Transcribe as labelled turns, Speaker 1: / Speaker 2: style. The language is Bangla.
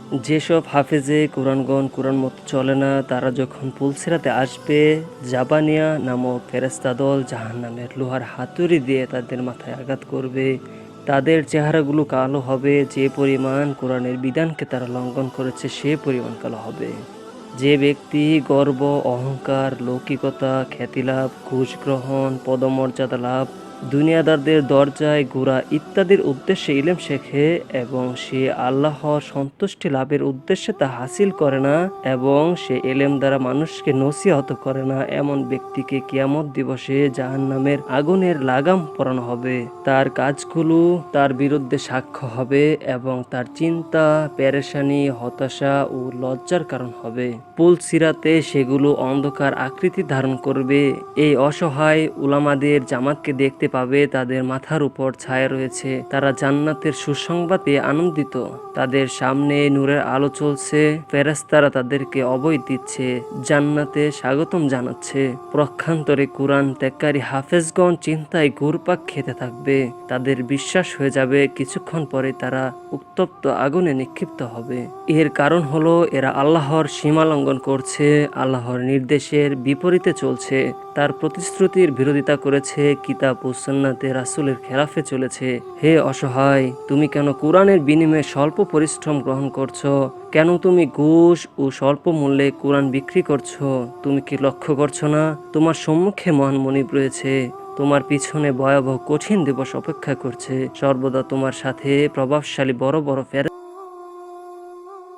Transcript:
Speaker 1: যেসব হাফেজে কোরআনগণ কোরআন মতো চলে না, তারা যখন পুলসিরাতে আসবে, জাবানিয়া নামক ফেরেশতা দল জাহান্নামের লোহার হাতুড়ি দিয়ে তাদের মাথায় আঘাত করবে। তাদের চেহারাগুলো কালো হবে, যে পরিমাণ কোরআনের বিধানকে তারা লঙ্ঘন করেছে সে পরিমাণ কালো হবে। যে ব্যক্তি গর্ব, অহংকার, লৌকিকতা, খ্যাতিলাভ, ঘুষ গ্রহণ, পদমর্যাদা লাভ, দুনিয়াদারদের দরজায় ঘোরা ইত্যাদির উদ্দেশ্যে ইলম শেখে এবং সে আল্লাহর সন্তুষ্টি লাভের উদ্দেশ্যে তা হাসিল করে না এবং সে ইলম দ্বারা মানুষকে নসিহত করে না, এমন ব্যক্তিকে কিয়ামত দিবসে জাহান্নামের আগুনের লাগাম পরানো হবে। তার কাজগুলো তার বিরুদ্ধে সাক্ষ্য হবে এবং তার চিন্তা, পেরেশানি, হতাশা ও লজ্জার কারণ হবে। পুলসিরাতে সেগুলো অন্ধকার আকৃতি ধারণ করবে। এই অসহায় উলামাদের জামাতকে দেখতে পাবে, তাদের মাথার উপর ছায়া রয়েছে, তারা জান্নাতের সুসংবাদ পেয়ে আনন্দিত। তাদের সামনে নূরের আলো চলছে, ফেরেশতারা তাদেরকে অভয় দিচ্ছে, জান্নাতে স্বাগতম জানাচ্ছে। প্রক্ষান্তরে কোরআন ত্যাগকারী হাফেজগণ চিন্তায় ঘুরপাক খেতে থাকবে। তাদের বিশ্বাস হয়ে যাবে, কিছুক্ষণ পরে তারা উত্তপ্ত আগুনে নিক্ষিপ্ত হবে। এর কারণ হলো এরা আল্লাহর সীমা লঙ্ঘন করছে, আল্লাহর নির্দেশের বিপরীতে চলছে, তার প্রতিশ্রুতির বিরোধিতা করেছে, কিতাব ও সুন্নাতে রাসূলের খেলাফে চলেছে। হে অসহায়, তুমি কেন কোরআনের বিনিময়ে স্বল্প পরিশ্রম গ্রহণ করছো? কেন তুমি ঘুষ ও স্বল্প মূল্যে কোরআন বিক্রি করছো? তুমি কি লক্ষ্য করছো না তোমার সম্মুখে মহান মনিব রয়েছে? তোমার পিছনে ভয়াবহ কঠিন দিবস অপেক্ষা করছে। সর্বদা তোমার সাথে প্রভাবশালী বড় বড়